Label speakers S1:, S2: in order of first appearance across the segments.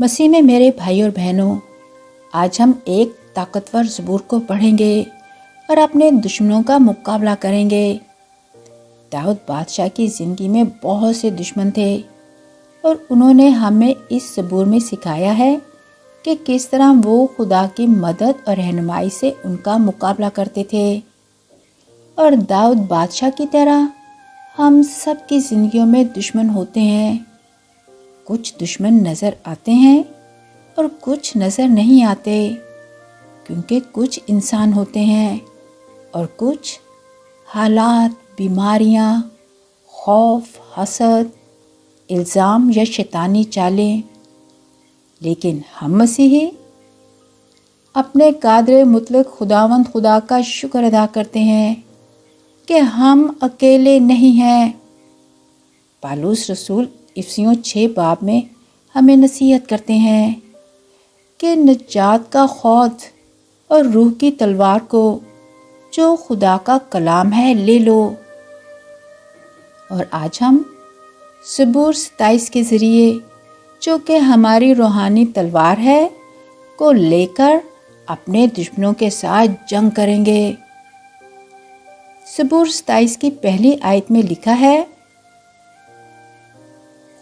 S1: مسیح میں میرے بھائی اور بہنوں، آج ہم ایک طاقتور زبور کو پڑھیں گے اور اپنے دشمنوں کا مقابلہ کریں گے۔ داؤد بادشاہ کی زندگی میں بہت سے دشمن تھے اور انہوں نے ہمیں اس زبور میں سکھایا ہے کہ کس طرح وہ خدا کی مدد اور رہنمائی سے ان کا مقابلہ کرتے تھے۔ اور داؤد بادشاہ کی طرح ہم سب کی زندگیوں میں دشمن ہوتے ہیں۔ کچھ دشمن نظر آتے ہیں اور کچھ نظر نہیں آتے، کیونکہ کچھ انسان ہوتے ہیں اور کچھ حالات، بیماریاں، خوف، حسد، الزام یا شیطانی چالیں۔ لیکن ہم مسیحی اپنے قادر مطلق خداوند خدا کا شکر ادا کرتے ہیں کہ ہم اکیلے نہیں ہیں۔ پالوس رسول افسیوں 6 باب میں ہمیں نصیحت کرتے ہیں کہ نجات کا خود اور روح کی تلوار کو جو خدا کا کلام ہے لے لو۔ اور آج ہم زبور 27 کے ذریعے جو کہ ہماری روحانی تلوار ہے کو لے کر اپنے دشمنوں کے ساتھ جنگ کریں گے۔ زبور 27 کی پہلی آیت میں لکھا ہے،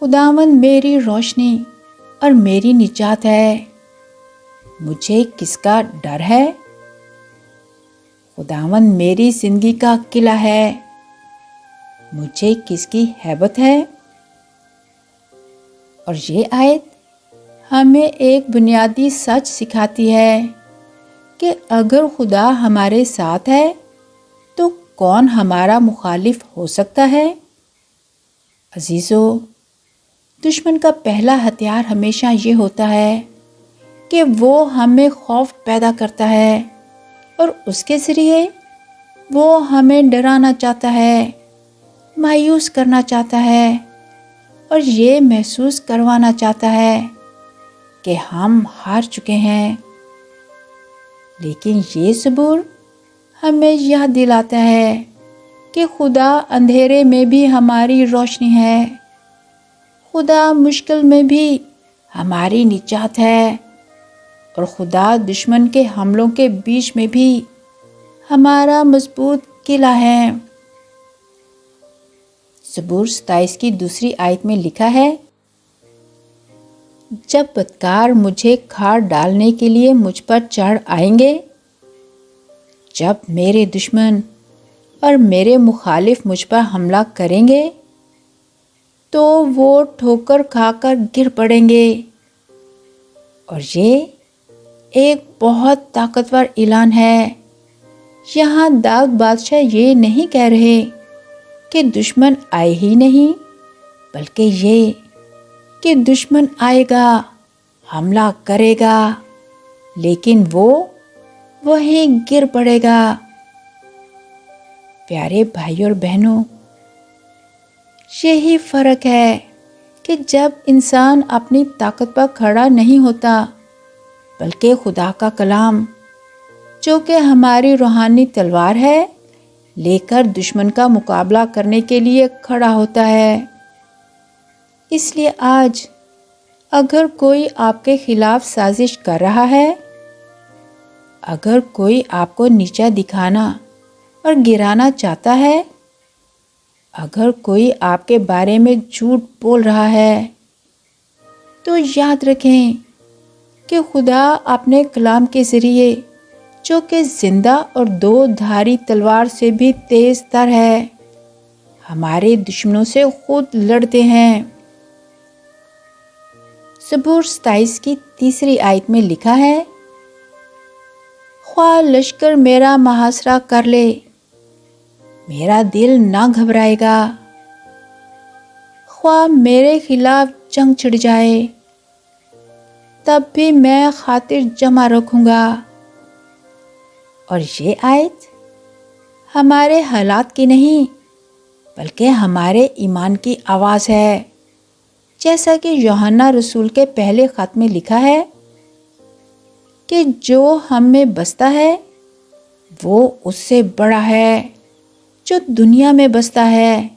S1: خداوند میری روشنی اور میری نجات ہے، مجھے کس کا ڈر ہے؟ خداوند میری زندگی کا قلعہ ہے، مجھے کس کی ہیبت ہے؟ اور یہ آیت ہمیں ایک بنیادی سچ سکھاتی ہے کہ اگر خدا ہمارے ساتھ ہے تو کون ہمارا مخالف ہو سکتا ہے؟ عزیزو، دشمن کا پہلا ہتھیار ہمیشہ یہ ہوتا ہے کہ وہ ہمیں خوف پیدا کرتا ہے اور اس کے ذریعے وہ ہمیں ڈرانا چاہتا ہے، مایوس کرنا چاہتا ہے اور یہ محسوس کروانا چاہتا ہے کہ ہم ہار چکے ہیں۔ لیکن یہ زبور ہمیں یاد دلاتا ہے کہ خدا اندھیرے میں بھی ہماری روشنی ہے، خدا مشکل میں بھی ہماری نجات ہے اور خدا دشمن کے حملوں کے بیچ میں بھی ہمارا مضبوط قلعہ ہے۔ زبور 27 کی دوسری آیت میں لکھا ہے، جب بدکار مجھے کھاڑ ڈالنے کے لیے مجھ پر چڑھ آئیں گے، جب میرے دشمن اور میرے مخالف مجھ پر حملہ کریں گے تو وہ ٹھوکر کھا کر گر پڑیں گے۔ اور یہ ایک بہت طاقتور اعلان ہے۔ یہاں داؤد بادشاہ یہ نہیں کہہ رہے کہ دشمن آئے ہی نہیں، بلکہ یہ کہ دشمن آئے گا، حملہ کرے گا، لیکن وہ وہیں گر پڑے گا۔ پیارے بھائی اور بہنوں، یہی فرق ہے کہ جب انسان اپنی طاقت پر کھڑا نہیں ہوتا بلکہ خدا کا کلام جو کہ ہماری روحانی تلوار ہے لے کر دشمن کا مقابلہ کرنے کے لیے کھڑا ہوتا ہے۔ اس لیے آج اگر کوئی آپ کے خلاف سازش کر رہا ہے، اگر کوئی آپ کو نیچا دکھانا اور گرانا چاہتا ہے، اگر کوئی آپ کے بارے میں جھوٹ بول رہا ہے، تو یاد رکھیں کہ خدا اپنے کلام کے ذریعے جو کہ زندہ اور 2 دھاری تلوار سے بھی تیز تر ہے، ہمارے دشمنوں سے خود لڑتے ہیں۔ زبور 27 کی تیسری آیت میں لکھا ہے، خواہ لشکر میرا محاصرہ کر لے، میرا دل نہ گھبرائے گا، خواہ میرے خلاف جنگ چھڑ جائے، تب بھی میں خاطر جمع رکھوں گا۔ اور یہ آیت ہمارے حالات کی نہیں بلکہ ہمارے ایمان کی آواز ہے، جیسا کہ یوحنا رسول کے پہلے خط میں لکھا ہے کہ جو ہم میں بستا ہے وہ اس سے بڑا ہے جو دنیا میں بستا ہے،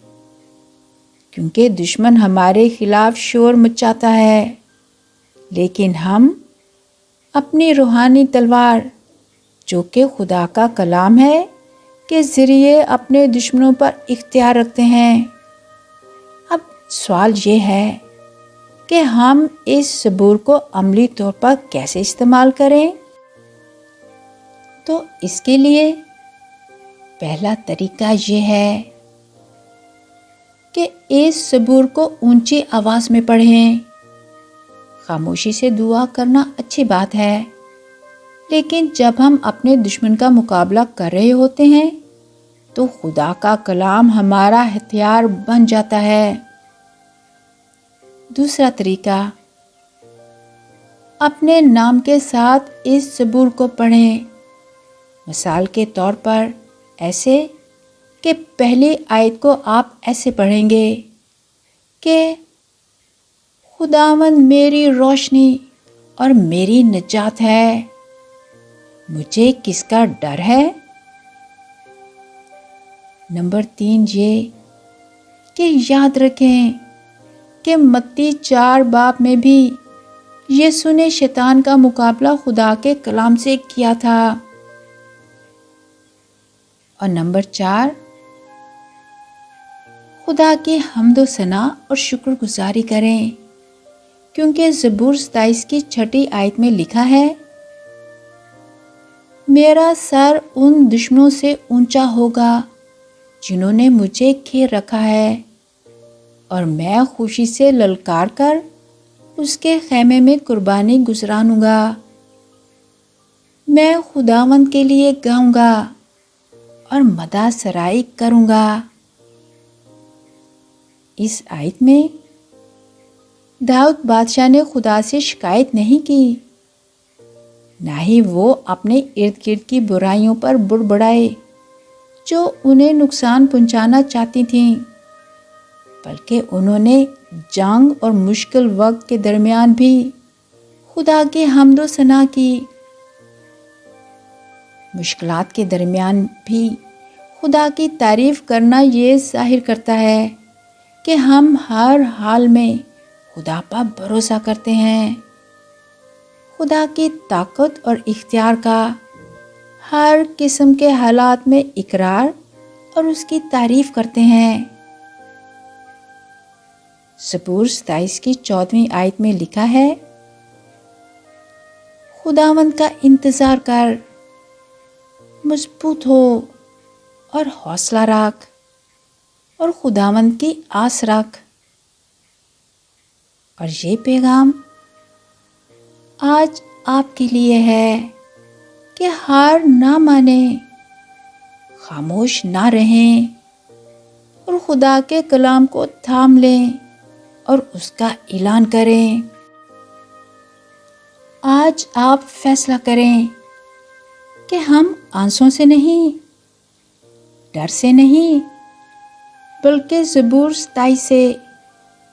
S1: کیونکہ دشمن ہمارے خلاف شور مچاتا ہے لیکن ہم اپنی روحانی تلوار جو کہ خدا کا کلام ہے کے ذریعے اپنے دشمنوں پر اختیار رکھتے ہیں۔ اب سوال یہ ہے کہ ہم اس زبور کو عملی طور پر کیسے استعمال کریں؟ تو اس کے لیے پہلا طریقہ یہ ہے کہ اس زبور کو اونچی آواز میں پڑھیں۔ خاموشی سے دعا کرنا اچھی بات ہے، لیکن جب ہم اپنے دشمن کا مقابلہ کر رہے ہوتے ہیں تو خدا کا کلام ہمارا ہتھیار بن جاتا ہے۔ دوسرا طریقہ، اپنے نام کے ساتھ اس زبور کو پڑھیں۔ مثال کے طور پر ایسے کہ پہلی آیت کو آپ ایسے پڑھیں گے کہ خداوند میری روشنی اور میری نجات ہے، مجھے کس کا ڈر ہے؟ نمبر 3 یہ کہ یاد رکھیں کہ متی 4 باب میں بھی یسوع نے شیطان کا مقابلہ خدا کے کلام سے کیا تھا۔ اور نمبر 4، خدا کی حمد و ثنا اور شکر گزاری کریں، کیونکہ زبور 27 کی 6 آیت میں لکھا ہے، میرا سر ان دشمنوں سے اونچا ہوگا جنہوں نے مجھے گھیر رکھا ہے، اور میں خوشی سے للکار کر اس کے خیمے میں قربانی گزرانوں گا۔ میں خداوند کے لیے گاؤں گا اور مدح سرائی کروں گا۔ اس آیت میں داؤد بادشاہ نے خدا سے شکایت نہیں کی، نہ ہی وہ اپنے ارد گرد کی برائیوں پر بڑبڑائے جو انہیں نقصان پہنچانا چاہتی تھیں، بلکہ انہوں نے جنگ اور مشکل وقت کے درمیان بھی خدا کی حمد و ثنا کی۔ مشکلات کے درمیان بھی خدا کی تعریف کرنا یہ ظاہر کرتا ہے کہ ہم ہر حال میں خدا پر بھروسہ کرتے ہیں، خدا کی طاقت اور اختیار کا ہر قسم کے حالات میں اقرار اور اس کی تعریف کرتے ہیں۔ زبور 27 کی 14ویں آیت میں لکھا ہے، خداوند کا انتظار کر، مضبوط ہو اور حوصلہ رکھ، اور خداوند کی آس رکھ۔ اور یہ پیغام آج آپ کے لیے ہے کہ ہار نہ مانیں، خاموش نہ رہیں، اور خدا کے کلام کو تھام لیں اور اس کا اعلان کریں۔ آج آپ فیصلہ کریں کہ ہم آنسوں سے نہیں، ڈر سے نہیں، بلکہ زبور 27 سے،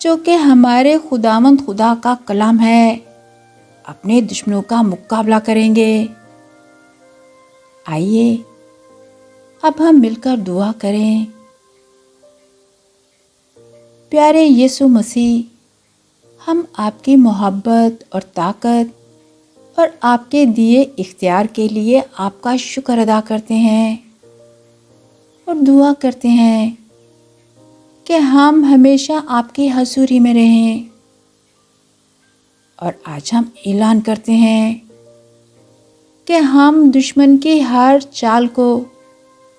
S1: جو کہ ہمارے خداوند خدا کا کلام ہے، اپنے دشمنوں کا مقابلہ کریں گے۔ آئیے اب ہم مل کر دعا کریں۔ پیارے یسوع مسیح، ہم آپ کی محبت اور طاقت اور آپ کے دیے اختیار کے لیے آپ کا شکر ادا کرتے ہیں اور دعا کرتے ہیں کہ ہم ہمیشہ آپ کی حضوری میں رہیں۔ اور آج ہم اعلان کرتے ہیں کہ ہم دشمن کی ہر چال کو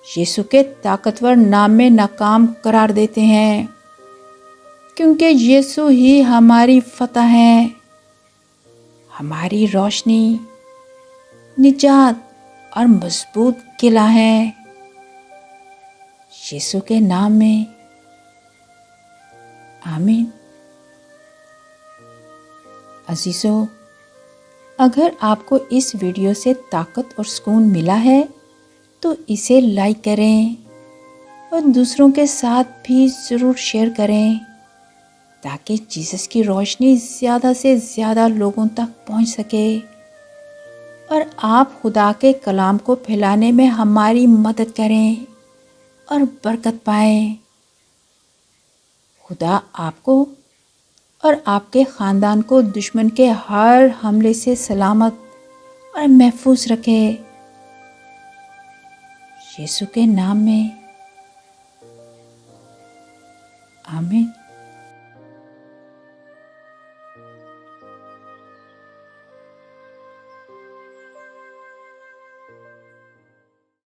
S1: یسوع کے طاقتور نام میں ناکام قرار دیتے ہیں، کیونکہ یسوع ہی ہماری فتح ہے، ہماری روشنی، نجات اور مضبوط قلعہ ہے۔ یسوع کے نام میں آمین۔ عزیزو، اگر آپ کو اس ویڈیو سے طاقت اور سکون ملا ہے تو اسے لائک کریں اور دوسروں کے ساتھ بھی ضرور شیئر کریں تاکہ جیسس کی روشنی زیادہ سے زیادہ لوگوں تک پہنچ سکے اور آپ خدا کے کلام کو پھیلانے میں ہماری مدد کریں اور برکت پائیں۔ خدا آپ کو اور آپ کے خاندان کو دشمن کے ہر حملے سے سلامت اور محفوظ رکھے۔ یسوع کے نام میں آمین۔